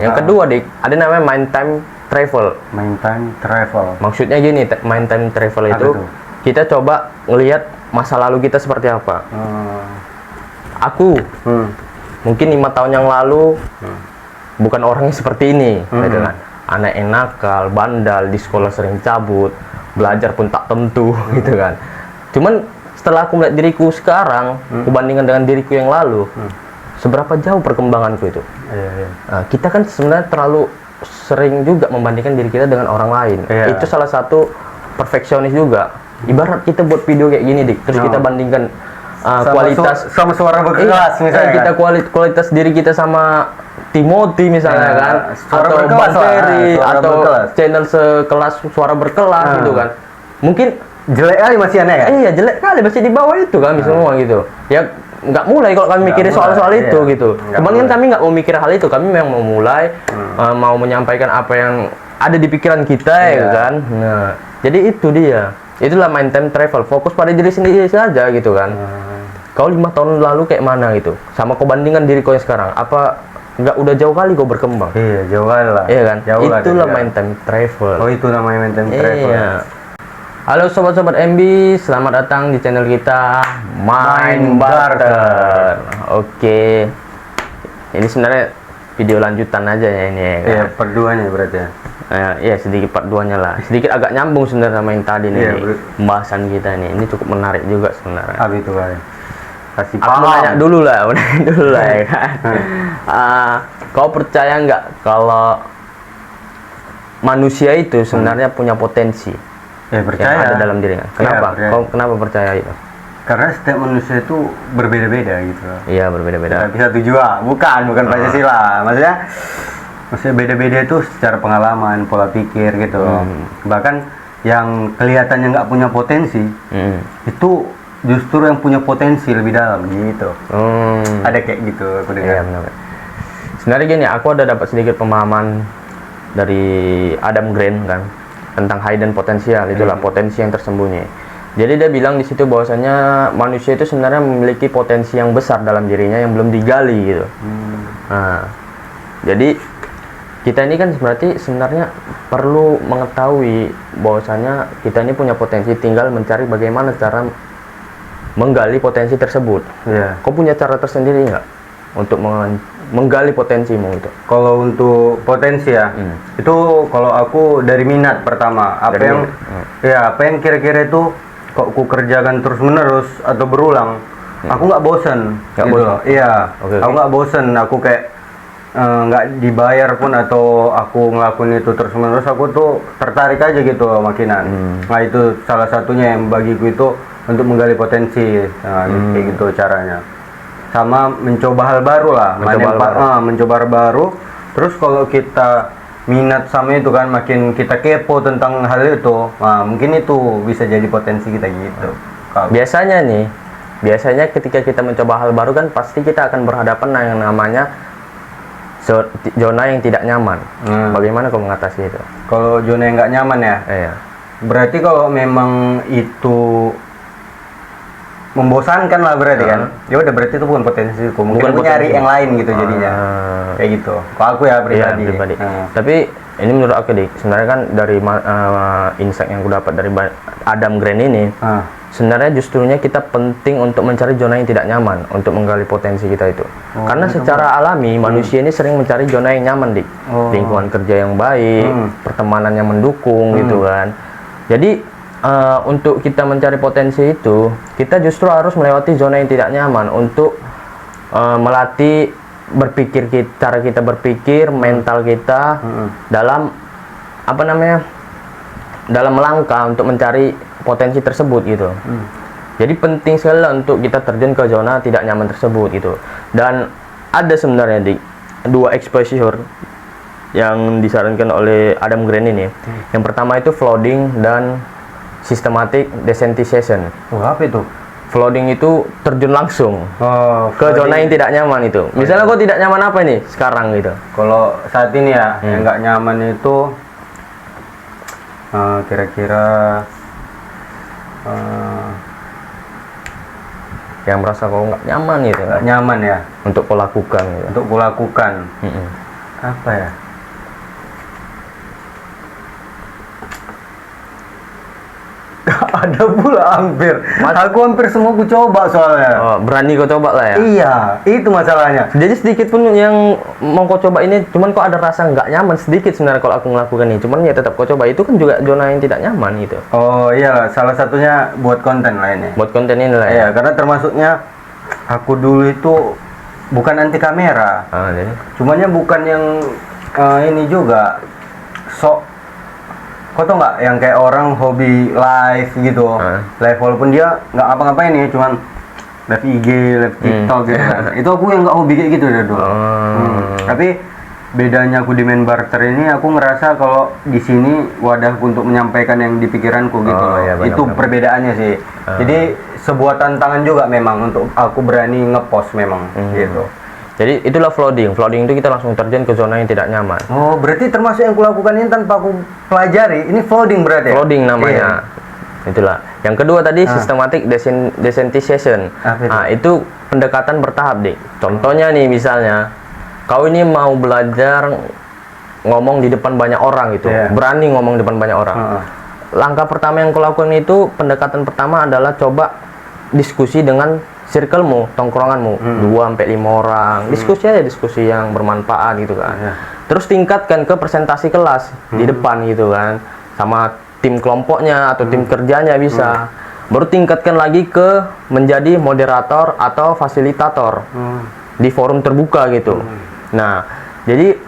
Yang kedua, Dik, ada namanya mind time travel. Mind time travel. Maksudnya gini, mind time travel itu kita coba ngelihat masa lalu kita seperti apa. Aku mungkin 5 tahun yang lalu bukan orangnya seperti ini, gitu kan. Anak yang nakal, bandal, di sekolah sering cabut, belajar pun tak tentu, gitu kan. Cuman setelah aku melihat diriku sekarang, kubandingkan dengan diriku yang lalu, seberapa jauh perkembanganku itu. Nah, kita kan sebenarnya terlalu sering juga membandingkan diri kita dengan orang lain. Itu salah satu perfeksionis juga. Ibarat kita buat video kayak gini, Dik, terus kita bandingkan kualitas sama suara berkelas misalnya. Kita kualitas diri kita sama Timothy misalnya kan, atau Bang Ferry, atau channel sekelas suara berkelas gitu kan. Mungkin jelek kali masih aneh kan? Iya, jelek kali masih di bawah itu kami semua gitu. Ya nggak mulai kalau kami mikirin soal-soal itu gitu. Kemudian kami nggak mau mikir hal itu, kami memang mau mulai mau menyampaikan apa yang ada di pikiran kita ya kan. Nah, jadi itu dia. Itulah mind time travel, fokus pada diri sendiri saja gitu kan. Kau 5 tahun lalu kayak mana gitu, sama kau bandingkan diri kau yang sekarang, apa nggak udah jauh kali kau berkembang? Iya, jauh kali lah. Iya kan? Jauh Itulah mind time travel. Oh, itu namanya mind time travel. Iya. Halo sobat-sobat MB, selamat datang di channel kita Mind Barter. Oke, ini sebenarnya video lanjutan aja ya ini ya kan? Iya, part 2-nya berarti ya. Iya, sedikit part 2-nya lah. Sedikit agak nyambung sebenarnya sama yang tadi nih. Pembahasan kita nih. Ini cukup menarik juga sebenarnya. Habis itu kali. Kasih Aku paham. nanya dulu lah ya kan. Kau percaya nggak kalau manusia itu sebenarnya punya potensi Percaya. yang ada dalam dirinya? Kenapa? Percaya. Kau kenapa percaya itu? Karena setiap manusia itu berbeda-beda gitu. Iya, berbeda-beda. Tidak bisa tujuan, bukan Pancasila. Maksudnya beda-beda itu secara pengalaman, pola pikir gitu. Bahkan yang kelihatannya nggak punya potensi, itu justru yang punya potensi lebih dalam gitu. Ada kayak gitu aku dengar. Iya, benar. Sebenarnya gini, aku ada dapat sedikit pemahaman dari Adam Grant kan tentang hidden potensial, itulah potensi yang tersembunyi. Jadi dia bilang di situ bahwasanya manusia itu sebenarnya memiliki potensi yang besar dalam dirinya yang belum digali gitu. Nah, jadi kita ini kan berarti sebenarnya perlu mengetahui bahwasanya kita ini punya potensi, tinggal mencari bagaimana cara menggali potensi tersebut. Kau punya cara tersendiri nggak untuk menggali potensimu itu? Kalau untuk potensi ya, itu kalau aku dari minat pertama. Apa yang kira-kira itu kok aku kerjakan terus menerus atau berulang, aku nggak bosen. Iya, aku nggak bosen. Aku kayak nggak dibayar pun atau aku ngelakuin itu terus menerus, aku tuh tertarik aja gitu makinan. Nah, itu salah satunya yang bagiku itu untuk menggali potensi. Nah, kayak gitu caranya. Sama mencoba hal baru lah, mencoba hal baru. Terus kalau kita minat sama itu kan, makin kita kepo tentang hal itu, nah mungkin itu bisa jadi potensi kita gitu. Biasanya ketika kita mencoba hal baru kan pasti kita akan berhadapan dengan yang namanya zona yang tidak nyaman. Bagaimana kau mengatasi itu? Kalau zona yang nggak nyaman ya? Iya. Berarti kalau memang itu membosankan lah berarti kan, ya udah berarti itu bukan potensiku, mungkin aku nyari yang lain gitu jadinya. Kayak gitu kalau aku ya pribadi. Tapi ini menurut aku sebenarnya kan dari insight yang aku dapat dari Adam Grant ini, sebenarnya justrunya kita penting untuk mencari zona yang tidak nyaman untuk menggali potensi kita itu. Karena secara alami manusia ini sering mencari zona yang nyaman, lingkungan kerja yang baik, pertemanan yang mendukung gitu kan. Jadi untuk kita mencari potensi itu, kita justru harus melewati zona yang tidak nyaman untuk melatih cara kita berpikir, mental kita dalam dalam melangkah untuk mencari potensi tersebut gitu. Jadi penting sekali untuk kita terjun ke zona tidak nyaman tersebut gitu. Dan ada sebenarnya dua exposure yang disarankan oleh Adam Grant ini. Yang pertama itu flooding dan systematic desensitization. Apa itu? Flooding itu terjun langsung ke zona yang tidak nyaman itu. Misalnya kau tidak nyaman apa nih sekarang gitu? Kalau saat ini ya, yang nggak nyaman itu kira-kira yang merasa kau nggak nyaman gitu. Nggak nyaman ya? Untuk kau lakukan gitu. Untuk kau lakukan. Apa ya? Ada pula hampir. Aku hampir semua aku coba soalnya. Oh, berani kau coba lah ya. Iya, itu masalahnya. Jadi sedikit pun yang mau kau coba ini, cuman kok ada rasa nggak nyaman sedikit sebenarnya kalau aku melakukan ini. Cuman ya tetap kau coba, itu kan juga zona yang tidak nyaman gitu. Oh iya, salah satunya buat konten lainnya. Buat konten ini lah ya. Iya, karena termasuknya aku dulu itu bukan anti kamera. Jadi. Cumannya bukan yang ini juga sok. Kau tau nggak yang kayak orang hobi live gitu, live walaupun dia nggak apa-ngapain nih, cuman live IG, live TikTok gitu kan. Itu aku yang nggak hobi kayak gitu dari dulu. Tapi bedanya aku di main barter ini, aku ngerasa kalau di sini wadahku untuk menyampaikan yang di pikiranku gitu. Iya, itu perbedaannya sih. Jadi sebuah tantangan juga memang untuk aku berani ngepost memang gitu. Jadi itulah flooding. Flooding itu kita langsung terjun ke zona yang tidak nyaman. Oh, berarti termasuk yang kulakukan ini tanpa aku pelajari. Ini flooding berarti ya? Flooding namanya. Itulah. Yang kedua tadi systematic desensitization. Nah, itu pendekatan bertahap, Dik. Contohnya nih misalnya, kau ini mau belajar ngomong di depan banyak orang gitu. Berani ngomong di depan banyak orang. Langkah pertama yang kau lakukan itu, pendekatan pertama adalah coba diskusi dengan circle-mu, tongkronganmu, 2-5 orang. Diskusi aja, diskusi yang bermanfaat gitu kan. Terus tingkatkan ke presentasi kelas di depan gitu kan. Sama tim kelompoknya atau tim kerjanya bisa. Baru tingkatkan lagi ke menjadi moderator atau fasilitator di forum terbuka gitu. Nah, jadi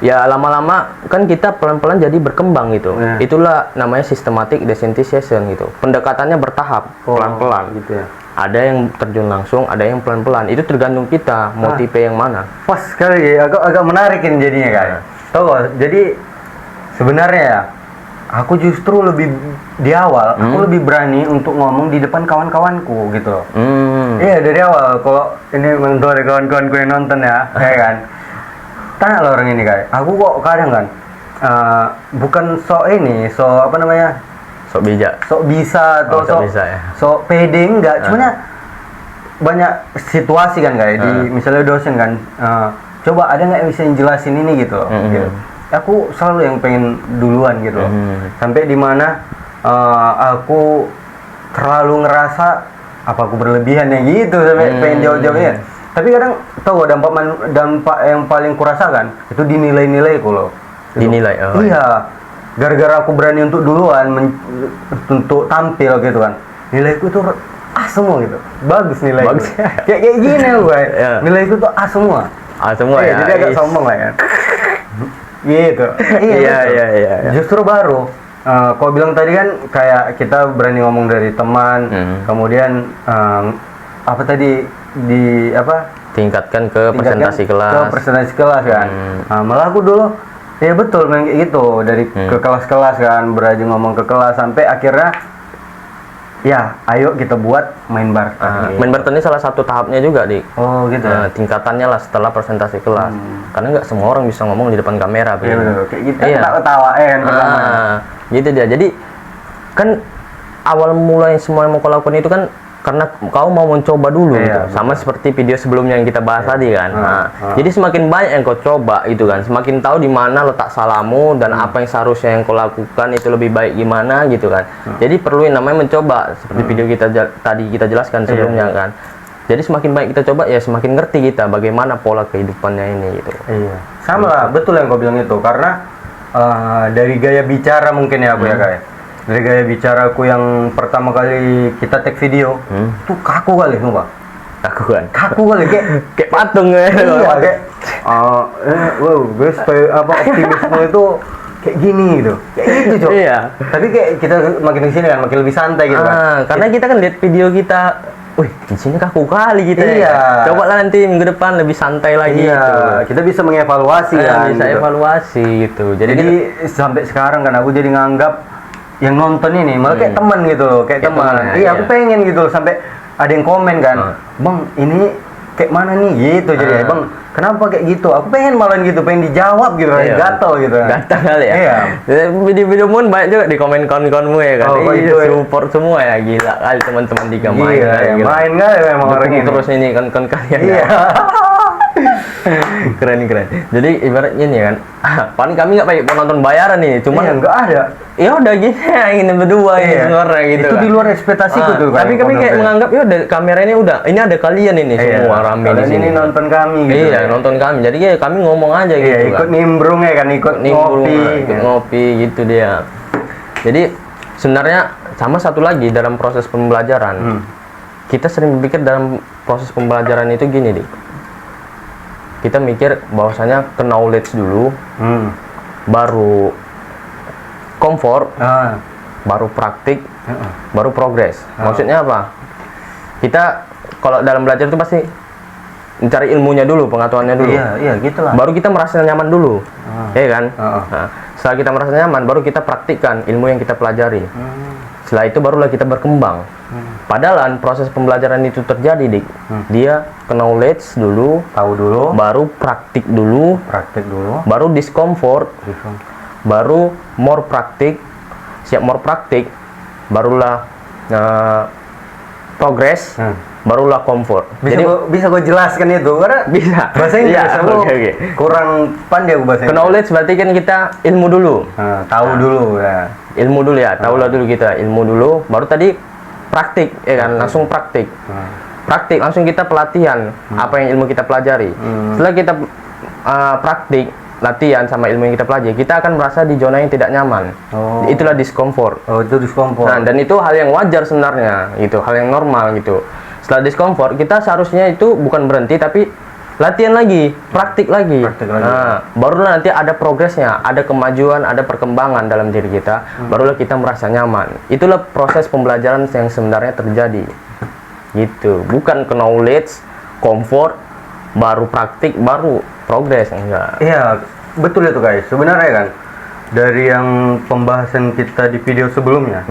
ya lama-lama kan kita pelan-pelan jadi berkembang gitu. Itulah namanya systematic desensitization gitu. Pendekatannya bertahap, pelan-pelan gitu ya. Ada yang terjun langsung, ada yang pelan-pelan. Itu tergantung kita mau tipe yang mana. Pas sekali, agak menarik ini jadinya kan. Tahu gak? Jadi sebenarnya ya, aku justru lebih di awal, aku lebih berani untuk ngomong di depan kawan-kawanku gitu loh. Iya dari awal. Kalau ini mentor kawan-kawanku yang nonton ya, kayak kan. Tanya lo orang ini kayak, aku kok kadang kan, bukan sok apa namanya? Sok bijak, sok bisa atau sok bisa, ya. Sok pede enggak, cuman banyak situasi kan kayak di misalnya dosen kan, coba ada nggak yang bisa jelasin ini gitu loh. Gitu. Aku selalu yang pengen duluan gitu loh. Sampai di mana aku terlalu ngerasa apa aku berlebihan ya gitu sampai pengen jawab-jawabnya. Tapi kadang tahu dampak yang paling kurasakan itu dinilai-nilai loh. Gitu. Dinilai. Iya. Gara-gara aku berani untuk duluan untuk tampil gitu kan, nilaiku tuh semua gitu, bagus nilaiku. Kayak gini loh guys, nilaiku tuh semua. Semua ya. Jadi agak sombong lah ya. Gitu. Iya. Justru baru. Kau bilang tadi kan kayak kita berani ngomong dari teman, kemudian apa tadi tingkatkan ke presentasi kelas. Ke presentasi kelas kan. Malah aku dulu ya betul main kayak gitu dari ke kelas-kelas kan, berani ngomong ke kelas sampai akhirnya ya ayo kita buat main barter. Main barter ini salah satu tahapnya juga, Dik. Oh gitu. Tingkatannya lah setelah presentasi kelas. Karena nggak semua orang bisa ngomong di depan kamera. Iya betul. Kayak gitu. Ketawa kan pertama. Gitu dia. Jadi kan awal mulai semua yang mau kau lakukan itu kan karena kau mau mencoba dulu gitu. Sama seperti video sebelumnya yang kita bahas tadi kan. Jadi semakin banyak yang kau coba itu kan, semakin tahu di mana letak salahmu dan apa yang seharusnya yang kau lakukan itu lebih baik gimana gitu kan. Jadi perlu yang namanya mencoba seperti video kita tadi kita jelaskan sebelumnya kan. Jadi semakin banyak kita coba ya semakin ngerti kita bagaimana pola kehidupannya ini gitu. Iya. Sama lah, betul yang kau bilang itu karena dari gaya bicara mungkin ya aku ya kayak. Dari gaya bicaraku yang pertama kali kita take video tuh kaku kali sumpah. Kaku kali kayak patung ya. Iya kayak wow guys optimisme itu kayak gini gitu. Kayak gitu, Cok. Iya. Tapi kayak kita makin kesini kan makin lebih santai gitu kan. Karena kita kan lihat video kita, wih, di sini kaku kali gitu ya. Coba lah nanti minggu depan lebih santai lagi. Iya. Kita bisa mengevaluasi kan. Bisa gitu. Evaluasi gitu. Jadi sampai sekarang kan aku jadi nganggap yang nonton ini malah kayak teman gitu loh, kayak teman. Iya, aku pengen gitu loh, sampai ada yang komen kan, "Bang, ini kayak mana nih?" gitu. Jadi, "Bang, kenapa kayak gitu?" Aku pengen malah gitu, pengen dijawab gitu, gatel gitu. Gatel kali ya. Iya. Video-video pun banyak juga di komen kawan-kawanmu ya kan. Support semua ya, gila kali teman-teman di Iya, main kali memang orang ini. Terus ini kan kalian. Iya. Keren. Jadi ibaratnya nih kan, paling kami nggak pakai penonton bayaran nih, cuman Iya, nggak ada. ya udah gini ini berdua ya Iya. sebenarnya gitu. Itu kan. di luar ekspektasiku tuh. Tapi kami kayak menganggap ya udah kamera ini udah ini ada kalian ini semua rame di Kalian sini. ini nonton kami gitu. Iya, nonton kami. Jadi ya kami ngomong aja gitu. Iya, ikut kan. nimbrung ya kan, ikut Nimbrung, ngopi. ikut ngopi gitu dia. Jadi sebenarnya sama satu lagi dalam proses pembelajaran. Kita sering berpikir dalam proses pembelajaran itu gini, Dik. Kita mikir bahwasanya ke knowledge dulu, baru comfort, baru praktik, baru progres. Maksudnya apa? Kita kalau dalam belajar itu pasti mencari ilmunya dulu, pengetahuannya dulu. Iya, gitulah. Baru kita merasa nyaman dulu, ya kan? Nah, setelah kita merasa nyaman, baru kita praktikkan ilmu yang kita pelajari. Setelah itu barulah kita berkembang. Padahal proses pembelajaran itu terjadi, Dik. Dia ke knowledge dulu, Tahu dulu, baru praktik dulu, baru discomfort, baru more praktik, siap more praktik, barulah progress, barulah comfort. Bisa gue jelaskan itu karena bisa bahasa Inggris ya, aku oke. kurang pandai aku bahasa Inggris. Knowledge berarti kan kita ilmu dulu. Tahu dulu ya. Ilmu dulu ya, tahulah dulu kita ilmu dulu, baru tadi praktik ya kan, langsung praktik. Praktik langsung kita pelatihan apa yang ilmu kita pelajari. Setelah kita praktik, latihan sama ilmu yang kita pelajari, kita akan merasa di zona yang tidak nyaman. Itulah discomfort. Itu discomfort. Nah, dan itu hal yang wajar sebenarnya, gitu, hal yang normal gitu. Setelah discomfort, kita seharusnya itu bukan berhenti tapi latihan lagi, praktik lagi. Nah, barulah nanti ada progresnya, ada kemajuan, ada perkembangan dalam diri kita, barulah kita merasa nyaman. Itulah proses pembelajaran yang sebenarnya terjadi. Gitu, bukan ke knowledge, comfort, baru praktik, baru progres, enggak. Iya, betul itu guys. Sebenarnya kan dari yang pembahasan kita di video sebelumnya,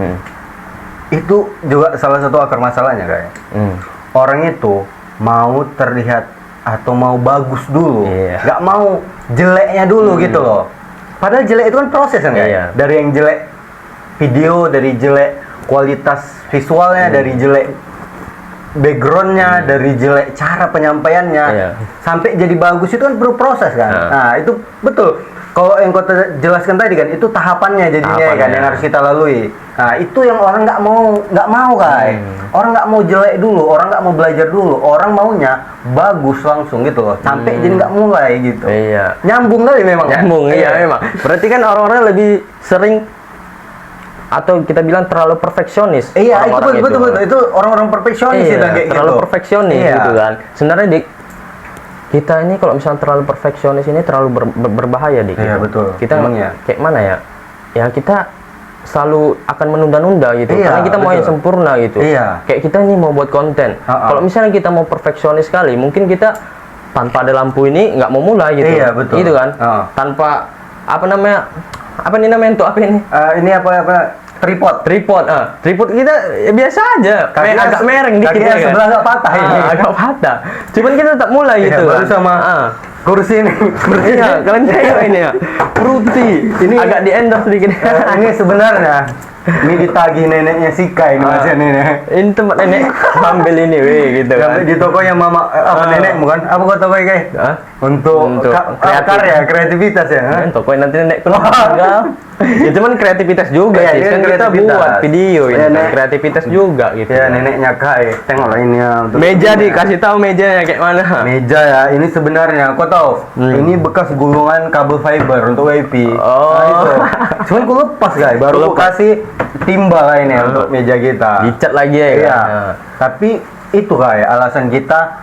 itu juga salah satu akar masalahnya guys. Orang itu mau terlihat atau mau bagus dulu, nggak mau jeleknya dulu gitu loh. Padahal jelek itu kan proses kan guys. Dari yang jelek video, dari jelek kualitas visualnya, dari jelek backgroundnya, dari jelek cara penyampaiannya, sampai jadi bagus itu kan perlu proses kan. Nah itu betul. Kalau yang kau jelaskan tadi kan itu tahapannya jadinya kan yang harus kita lalui. Nah itu yang orang nggak mau guys. Orang nggak mau jelek dulu, orang nggak mau belajar dulu, orang maunya bagus langsung gitu loh. Sampai jadi nggak mulai gitu. Iya. Nyambung kali memang. Nyambung, iya memang. Berarti kan orang-orang lebih sering atau kita bilang terlalu perfeksionis. Iya, itu betul. Itu orang-orang perfeksionis itu kayak terlalu gitu. perfeksionis gitu kan. Sebenarnya Dik, kita ini kalau misalnya terlalu perfeksionis ini terlalu berbahaya, Dik. Iya, betul. Kita kayak mana ya? Ya kita selalu akan menunda-nunda gitu. Karena kita mau yang sempurna gitu. Kayak kita ini mau buat konten. Kalau misalnya kita mau perfeksionis sekali, mungkin kita tanpa ada lampu ini nggak mau mulai gitu. Iya, betul. Gitu kan? Tanpa apa namanya? Apa ini namanya untuk apa ini? Ini apa? Tripod kita ya biasa aja, agak mereng dikit ya kan? Sebelah agak patah ini. Agak patah. Cuman kita tetap mulai gitu baru kan. sama kursi ini. Iya, kalian tengok ini ya. Fruity. Ini agak di endorse sedikit. Ini sebenarnya ini ditagih neneknya Sika ini Mas ini. Ini tempat nenek sambil ini gitu kan. Di tokonya mama nenek bukan? Apa kau toko guys? Untuk kreativitas ya. Tokonya nanti nenek penuh tinggal. Ya cuman kreativitas juga sih. Kan kita buat video ini kan kreativitas juga gitu. Ya neneknya Kai. Tengoklah ini ya. Meja dikasih tahu mejanya kayak mana. Meja ya, ini sebenarnya kau tahu. Ini bekas gulungan kabel fiber untuk WiFi. Nah, itu. Cuman aku lepas guys, baru aku kasih timbal lah ini untuk meja kita. Dicat lagi ya. Iya. Tapi itu kayak alasan kita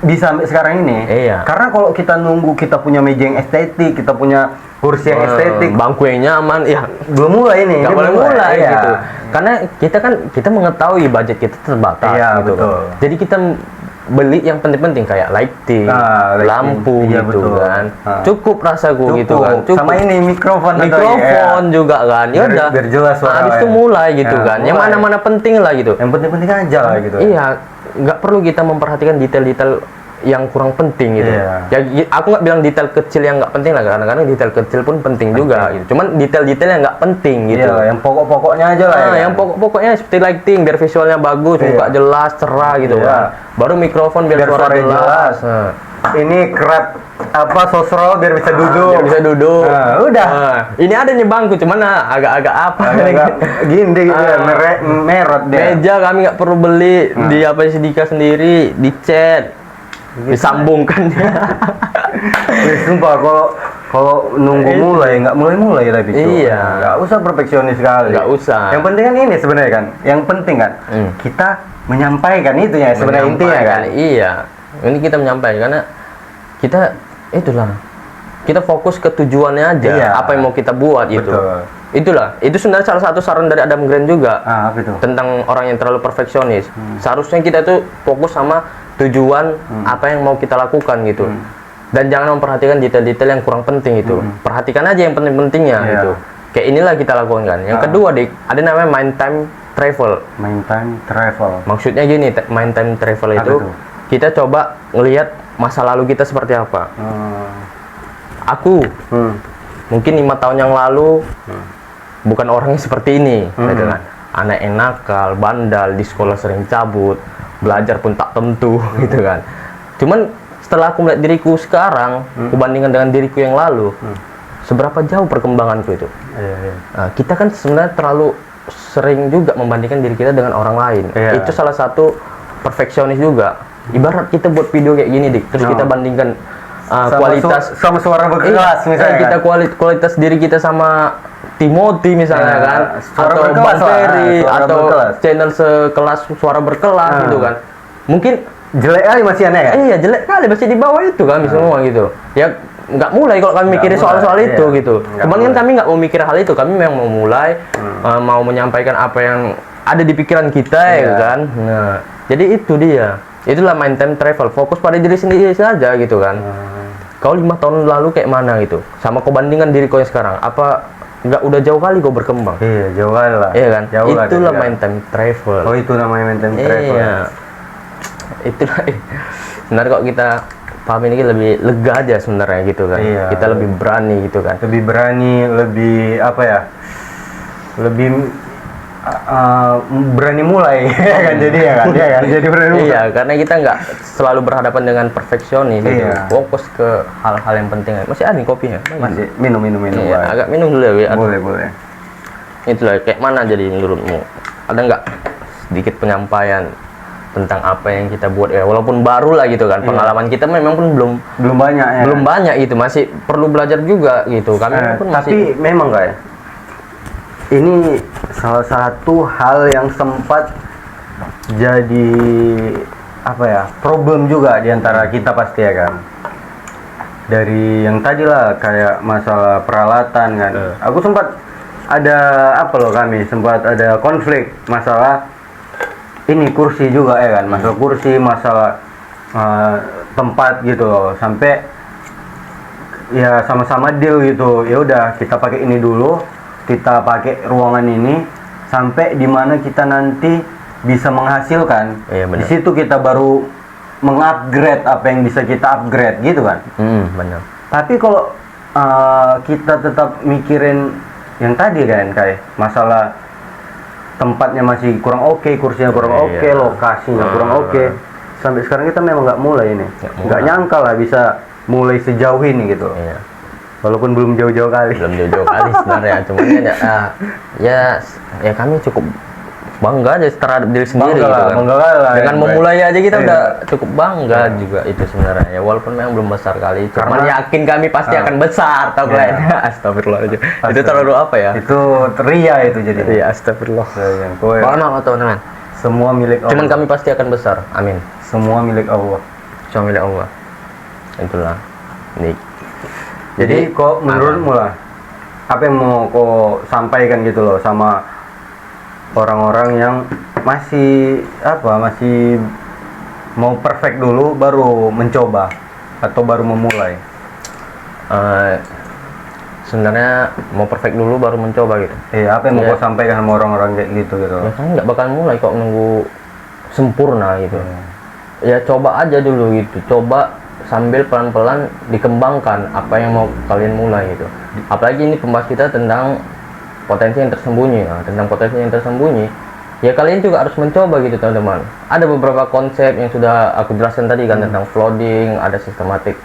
bisa sampai sekarang ini. Karena kalau kita nunggu kita punya meja yang estetik, kita punya kursi yang estetik, bangku yang nyaman, ya belum mulai ini. Nggak boleh mulai gitu. Karena kita mengetahui budget kita terbatas gitu. Betul. Jadi kita beli yang penting-penting kayak lighting, lampu gitu kan. Cukup rasaku gitu kan. Cukup. Sama ini mikrofon juga kan. Ya udah. Biar jelas suara. Habis itu mulai gitu kan. Yang mana-mana penting lah gitu. Yang penting-penting aja lah gitu. Iya, nggak perlu kita memperhatikan detail-detail yang kurang penting gitu. Ya aku nggak bilang detail kecil yang nggak penting lah, karena detail kecil pun penting juga gitu. Cuman detail-detail yang nggak penting gitu. Yang pokok-pokoknya aja lah. Yang pokok-pokoknya seperti lighting biar visualnya bagus, muka jelas, cerah gitu kan. Baru mikrofon biar suara jelas. ini kerat apa sosro biar bisa duduk. Biar bisa duduk. Udah. Ini ada nih bangku, cuman agak-agak apa? Gini merot dia. Meja kami nggak perlu beli, di apa Sidika sendiri, dicat, disambungkan. Sumpah kalau nunggu mulai nggak mulai tapi iya, nggak usah perfeksionis sekali. Nggak usah. Yang penting kan ini sebenarnya kan, yang penting kan kita menyampaikan itu ya sebenarnya intinya kan. Iya, ini kita menyampaikan karena kita kita fokus ke tujuannya aja. Iya. Apa yang mau kita buat gitu. Itulah, itu sebenarnya salah satu saran dari Adam Grant juga tentang orang yang terlalu perfeksionis. Seharusnya kita tuh fokus sama tujuan apa yang mau kita lakukan gitu. Dan jangan memperhatikan detail-detail yang kurang penting itu. Perhatikan aja yang penting-pentingnya gitu. Kayak inilah kita lakukan kan. Yang kedua, Dik, ada namanya mind time travel. Mind time travel. Maksudnya gini, mind time travel itu kita coba ngelihat masa lalu kita seperti apa. Aku mungkin 5 tahun yang lalu bukan orangnya seperti ini, gitu kan. Anak yang nakal, bandal, di sekolah sering cabut, belajar pun tak tentu, gitu kan. Cuman setelah aku melihat diriku sekarang, kubandingkan dengan diriku yang lalu, seberapa jauh perkembanganku itu. Nah, kita kan sebenarnya terlalu sering juga membandingkan diri kita dengan orang lain. Itu salah satu perfeksionis juga. Ibarat kita buat video kayak gini, Dik, terus kita bandingkan kualitas sama suara berkelas misalnya kita kualitas diri kita sama Timothy misalnya kan, atau Bang Ferry, atau channel sekelas suara berkelas gitu kan. Mungkin jelek kali masih aneh kan? Iya, jelek kali masih di bawah itu kami semua gitu. Ya nggak mulai kalau kami mikirin soal-soal itu gitu. Cuman kan kami nggak mau mikir hal itu, kami memang mau mulai mau menyampaikan apa yang ada di pikiran kita ya kan. Nah, jadi itu dia. Itulah mind time travel, fokus pada diri sendiri saja gitu kan. Kau 5 tahun lalu kayak mana gitu, sama kau bandingkan diri kau yang sekarang, apa nggak udah jauh kali kau berkembang? Iya, jauh kali lah. Iya kan? Jauh Itulah mind time travel. Oh, itu namanya mind time travel. Iya. Itulah. Sebenarnya kok kita paham ini lebih lega aja sebenarnya gitu kan. Iya. Kita lebih berani gitu kan. Lebih berani, lebih apa ya? Lebih berani mulai kan jadi ya kan jadi berani mulai. Iya, karena kita nggak selalu berhadapan dengan perfeksionis gitu. Fokus ke hal-hal yang penting. Masih ada nih kopinya? Masih minum iya, agak minum dulu ya. Boleh Itulah, kayak mana jadi menurutmu? Ada nggak sedikit penyampaian tentang apa yang kita buat ya, walaupun baru lah gitu kan, pengalaman kita memang pun belum banyak ya, belum banyak itu, masih perlu belajar juga gitu. Kami pun tapi memang guys, ini salah satu hal yang sempat jadi apa ya, problem juga diantara kita pasti ya kan. Dari yang tadi lah kayak masalah peralatan kan. Aku sempat ada apa loh, kami sempat ada konflik masalah ini kursi juga ya kan, masalah kursi, masalah tempat gitu loh, sampai ya sama-sama deal gitu, ya udah kita pakai ini dulu, kita pakai ruangan ini sampai dimana kita nanti bisa menghasilkan. Di situ kita baru mengupgrade apa yang bisa kita upgrade gitu kan. Benar. Tapi kalau kita tetap mikirin yang tadi kan, kayak masalah tempatnya masih kurang oke, kursinya kurang oke, lokasinya kurang oke, sampai sekarang kita memang nggak mulai ini, nggak nyangka lah bisa mulai sejauh ini gitu. Walaupun belum jauh-jauh kali. Belum jauh-jauh kali sebenarnya, cuman ya kami cukup bangga aja terhadap diri sendiri gitu kan. Dengan memulai aja kita udah cukup bangga juga itu sebenarnya ya, walaupun memang belum besar kali. Cuman yakin kami pasti akan besar, tau kalian. Astagfirullahaladzim. Itu terlalu apa ya? Itu ria itu jadi. Iya, astagfirullah. Maaf teman-teman. Semua milik Allah. Cuman kami pasti akan besar. Amin. Semua milik Allah. Semua milik Allah. Itulah. Nih. Jadi kok menurutmu lah, apa yang mau kau sampaikan gitu loh sama orang-orang yang masih mau perfect dulu baru mencoba atau baru memulai? Sebenarnya mau perfect dulu baru mencoba gitu. Iya, apa yang mau kau sampaikan sama orang-orang kayak gitu gitu? Ya kan nggak bakal mulai kok nunggu sempurna gitu. Ya coba aja dulu gitu, coba sambil pelan-pelan dikembangkan apa yang mau kalian mulai gitu. Apalagi ini pembahas kita tentang potensi yang tersembunyi. Nah, tentang potensi yang tersembunyi, ya kalian juga harus mencoba gitu teman-teman. Ada beberapa konsep yang sudah aku jelaskan tadi kan, tentang flooding, ada systematic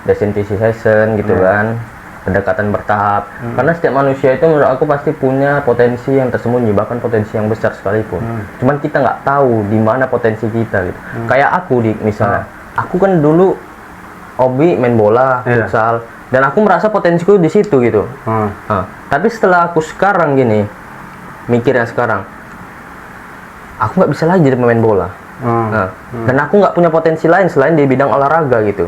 desensitization gitu kan, pendekatan bertahap. Karena setiap manusia itu menurut aku pasti punya potensi yang tersembunyi, bahkan potensi yang besar sekalipun. Cuman kita nggak tahu di mana potensi kita gitu. Kayak aku misalnya, aku kan dulu hobi main bola, futsal, dan aku merasa potensiku di situ gitu. Nah, tapi setelah aku sekarang gini, mikirnya sekarang, aku nggak bisa lagi jadi pemain bola. Nah, dan aku nggak punya potensi lain selain di bidang olahraga gitu.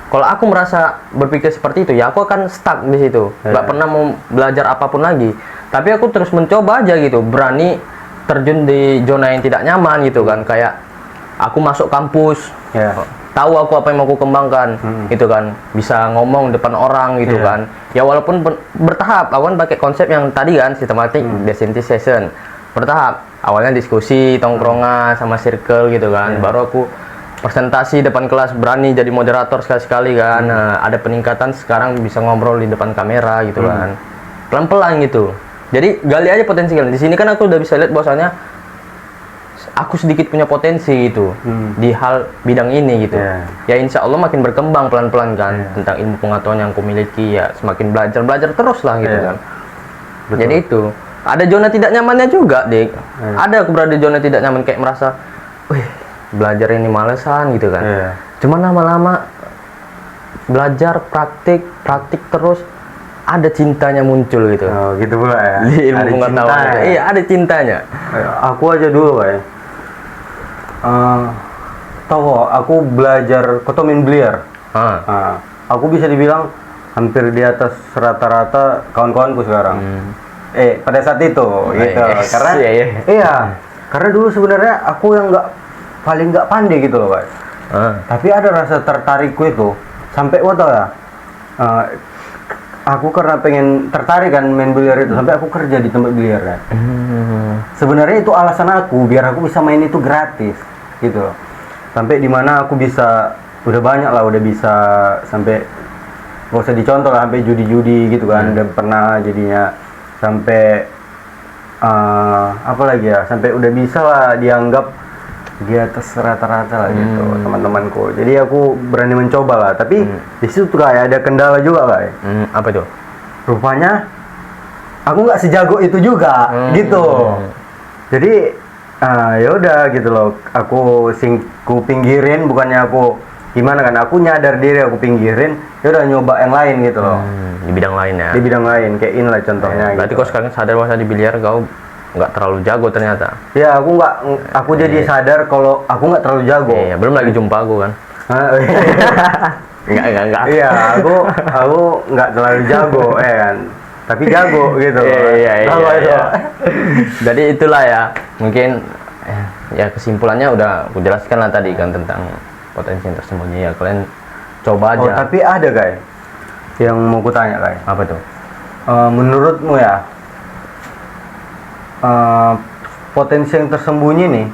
Kalau aku merasa berpikir seperti itu, ya aku akan stuck di situ, nggak pernah mau belajar apapun lagi. Tapi aku terus mencoba aja gitu, berani terjun di zona yang tidak nyaman gitu kan. Kayak aku masuk kampus, tahu aku apa yang mau aku kembangkan, gitu kan. Bisa ngomong depan orang gitu kan. Ya walaupun bertahap, aku kan pakai konsep yang tadi kan, systematic desensitization. Bertahap, awalnya diskusi, tongkrongan sama circle gitu kan. Baru aku presentasi depan kelas, berani jadi moderator sekali-sekali kan. Nah, ada peningkatan, sekarang bisa ngobrol di depan kamera gitu kan. Pelan-pelan gitu. Jadi gali aja potensi kalian. Di sini kan aku udah bisa lihat bahwasanya aku sedikit punya potensi gitu di hal bidang ini gitu. Ya insya Allah makin berkembang pelan-pelan kan tentang ilmu pengetahuan yang aku miliki, ya semakin belajar terus lah gitu kan. Betul. Jadi itu ada zona tidak nyamannya juga, Dik. Ada aku berada di zona tidak nyaman, kayak merasa, wih, belajar ini malesan gitu kan. Cuman lama-lama belajar, praktik terus, ada cintanya muncul gitu. Oh, gitu pula ya. Di ilmu pengetahuan. Iya, ada cintanya. Aku aja dulu, tahu kok, aku belajar kotomin biliar. Aku bisa dibilang hampir di atas rata-rata kawan-kawanku sekarang. Pada saat itu, gitu. Karena karena dulu sebenarnya aku yang paling nggak pandai gitu loh, Pak. Tapi ada rasa tertarikku itu sampai tau ya. Aku karena pengen tertarik kan main biliar itu, sampai aku kerja di tempat biliar kan. Sebenarnya itu alasan aku biar aku bisa main itu gratis gitu loh. Sampai dimana aku bisa, udah banyak lah, udah bisa sampai, gak usah dicontoh lah, sampai judi-judi gitu kan. Udah pernah jadinya sampai apa lagi ya, sampai udah bisa lah dianggap di atas rata-rata lah gitu teman-temanku. Jadi aku berani mencoba lah, tapi di situ tuh kayak ada kendala juga lah. Apa tuh? Rupanya aku nggak sejago itu juga gitu. Jadi ya udah gitu loh, aku pinggirin, bukannya aku gimana kan, aku nyadar diri, aku pinggirin, ya udah nyoba yang lain gitu loh. Di bidang lain ya. Di bidang lain, kayak inilah contohnya. Berarti gitu. Kau sekarang sadar bahwa di biliar kau nggak terlalu jago ternyata. Ya aku jadi sadar kalau aku nggak terlalu jago. Iya, belum lagi jumpa aku kan. Enggak. Iya, aku nggak terlalu jago, kan. Tapi jago gitu. Iya. Jadi itulah ya, mungkin ya kesimpulannya udah aku jelaskan lah tadi kan, tentang potensi yang tersembunyi. Ya kalian coba aja. Tapi ada guys yang mau kutanya guys. Apa tuh? Menurutmu ya, potensi yang tersembunyi nih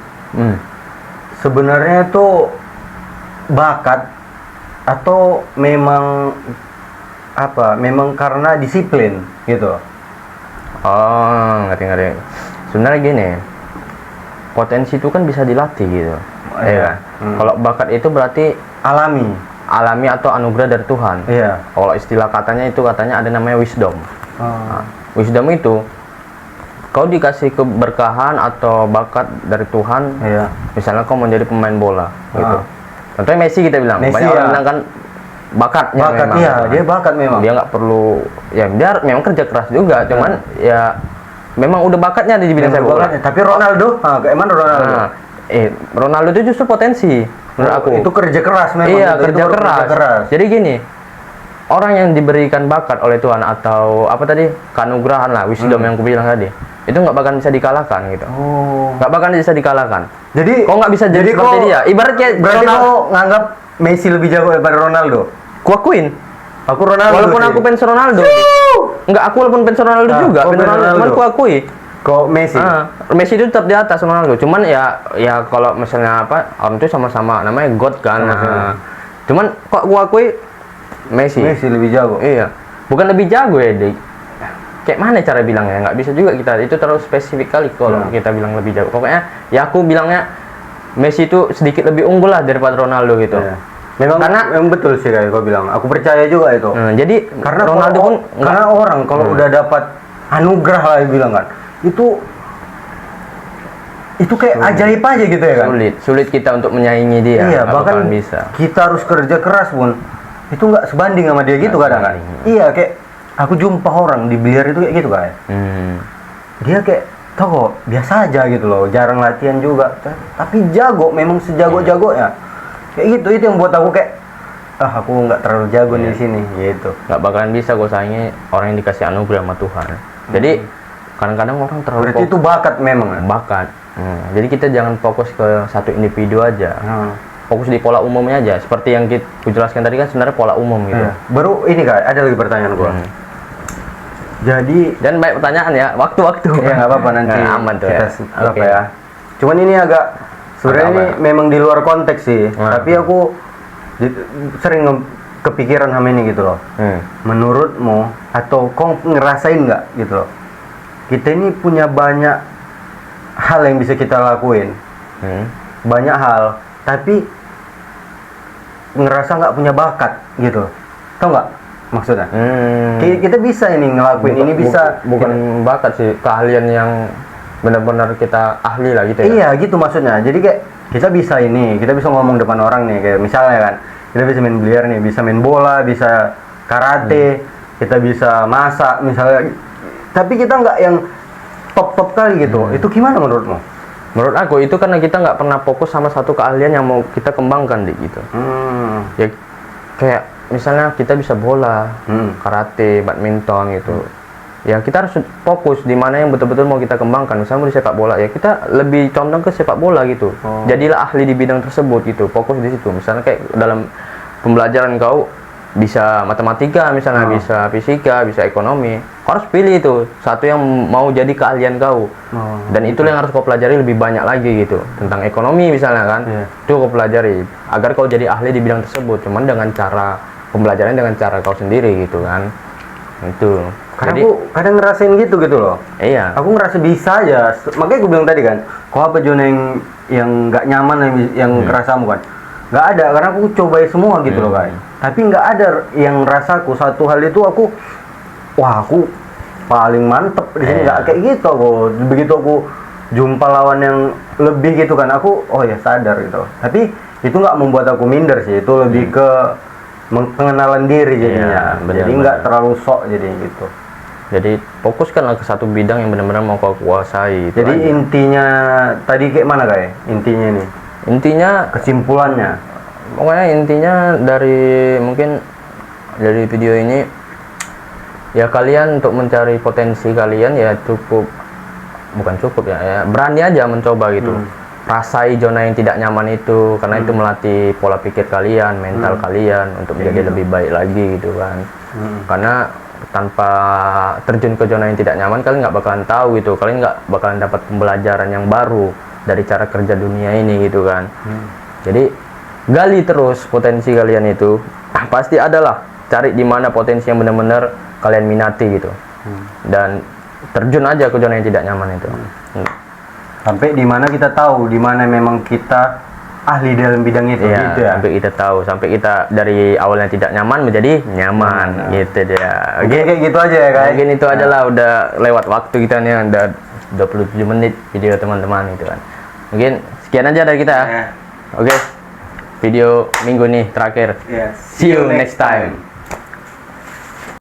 sebenarnya itu bakat atau memang karena disiplin gitu? Oh, ngerti. Sebenarnya gini, potensi itu kan bisa dilatih gitu. Kan? Kalau bakat itu berarti alami atau anugerah dari Tuhan. Kalau istilah katanya ada namanya wisdom. Wisdom itu kau dikasih keberkahan atau bakat dari Tuhan. Misalnya kau menjadi pemain bola gitu. Contohnya Messi kita bilang. Banyak orang bilang kan bakatnya memang. Dia bakat memang. Dia nggak perlu, ya dia memang kerja keras juga. Cuman ya memang udah bakatnya di bidang sepak bola. Tapi Ronaldo, kayak mana Ronaldo? Ronaldo itu justru potensi menurut aku. Itu kerja keras memang. Iya, kerja keras. Jadi gini, orang yang diberikan bakat oleh Tuhan atau apa tadi, keanugerahan lah, wisdom yang aku bilang tadi, itu nggak bakal bisa dikalahkan gitu. Nggak bakal bisa dikalahkan. Jadi kok nggak bisa jadi seperti dia? Ibarat kayak berarti kau nganggap Messi lebih jago daripada Ronaldo? Kuakuin. Aku Ronaldo. Walaupun aku fans Ronaldo. Enggak, aku walaupun fans Ronaldo juga, fans Ronaldo, cuman kuakui. Kok Messi? Messi itu tetap di atas Ronaldo. Cuman ya kalau misalnya orang itu sama-sama namanya God kan. Cuman kok gua akui Messi lebih jago. Iya. Bukan lebih jago ya, Dik. kayak mana cara bilangnya, nggak bisa juga kita, itu terlalu spesifik kali kalau kita bilang lebih jago. Pokoknya ya aku bilangnya Messi itu sedikit lebih unggul lah daripada Ronaldo gitu. Memang betul sih kayak kau bilang, aku percaya juga itu. Jadi karena Ronaldo pun karena orang kalau udah dapat anugerah lah bilang kan, itu kayak ajaib aja gitu ya kan. Sulit kita untuk menyaingi dia. Iya, bahkan bisa. Kita harus kerja keras pun itu nggak sebanding sama dia gitu kadang kan. Iya, kayak aku jumpa orang di biliar itu kayak gitu kayak. Dia kayak tau biasa aja gitu loh, jarang latihan juga, tapi jago, memang sejago-jagonya. Kayak gitu, itu yang buat aku kayak aku nggak terlalu jago nih di sini gitu. Nggak bakalan bisa gue saingi orang yang dikasih anugerah sama Tuhan. Jadi kadang-kadang orang terlalu berarti itu bakat memang. Bakat. Jadi kita jangan fokus ke satu individu aja. Fokus di pola umumnya aja. Seperti yang ku jelaskan tadi kan sebenarnya pola umum gitu. Baru ini Kak, ada lagi pertanyaan gua. Jadi dan banyak pertanyaan ya, waktu-waktu. Ya nggak apa-apa nanti. Aman tuh kita ya. Apa ya. Cuman ini agak sebenarnya ini memang di luar konteks sih. Tapi aku sering kepikiran sama ini gitu loh. Menurutmu atau kau ngerasain nggak gitu loh? Kita ini punya banyak hal yang bisa kita lakuin. Banyak hal, tapi ngerasa nggak punya bakat gitu. Tau nggak maksudnya? Kita bisa ini ngelakuin ini bisa. Bukan bakat sih, keahlian yang benar-benar kita ahli lah gitu ya. Iya gitu maksudnya. Jadi kayak kita bisa ini, kita bisa ngomong depan orang nih, kayak misalnya kan kita bisa main biliar nih, bisa main bola, bisa karate, kita bisa masak misalnya. Tapi kita nggak yang top kali gitu. Itu gimana menurutmu? Menurut aku itu karena kita nggak pernah fokus sama satu keahlian yang mau kita kembangkan gitu. Ya kayak misalnya kita bisa bola, karate, badminton gitu. Ya kita harus fokus di mana yang betul-betul mau kita kembangkan. Misalnya mau di sepak bola, ya kita lebih condong ke sepak bola gitu. Jadilah ahli di bidang tersebut gitu. Fokus di situ. Misalnya kayak dalam pembelajaran kau bisa matematika, misalnya bisa fisika, bisa ekonomi. Kau harus pilih itu satu yang mau jadi keahlian kau. Dan itulah yang harus kau pelajari lebih banyak lagi gitu. Tentang ekonomi misalnya kan. Itu kau pelajari agar kau jadi ahli di bidang tersebut. Cuman dengan cara pembelajaran dengan cara kau sendiri gitu kan. Itu. Karena aku kadang ngerasain gitu loh. Iya. Aku ngerasa bisa aja. Makanya aku bilang tadi kan, kok apa zona yang nggak nyaman yang kerasamu kan? Nggak ada, karena aku cobain semua gitu loh guys. Tapi nggak ada yang rasaku satu hal itu aku paling mantep di sini. Nggak kayak gitu aku. Begitu aku jumpa lawan yang lebih gitu kan, aku ya sadar gitu. Tapi itu nggak membuat aku minder sih. Itu lebih ke pengenalan diri jadinya. Jadi nggak terlalu sok jadi gitu. Jadi fokuskanlah ke satu bidang yang benar-benar mau kau kuasai. Jadi aja. Intinya tadi kayak mana kayak intinya nih? Intinya kesimpulannya. Pokoknya intinya dari mungkin dari video ini ya kalian untuk mencari potensi kalian ya bukan cukup ya berani aja mencoba gitu. Rasai zona yang tidak nyaman itu karena itu melatih pola pikir kalian, mental kalian untuk menjadi lebih baik lagi gitu kan. Karena tanpa terjun ke zona yang tidak nyaman kalian nggak bakalan tahu gitu, kalian nggak bakalan dapat pembelajaran yang baru dari cara kerja dunia ini gitu kan. Jadi gali terus potensi kalian itu, pasti adalah cari di mana potensi yang benar-benar kalian minati gitu, dan terjun aja ke zona yang tidak nyaman itu. Sampai di mana kita tahu di mana memang kita ahli dalam bidang itu, gitu ya. Sampai kita tahu, sampai kita dari awalnya tidak nyaman menjadi nyaman, gitu dia. Oke, kayak gitu aja ya guys. Mungkin itu adalah udah lewat waktu kita nih, udah 27 menit video teman-teman itu kan. Mungkin sekian aja dari kita. Oke. Video minggu nih terakhir. See you next time.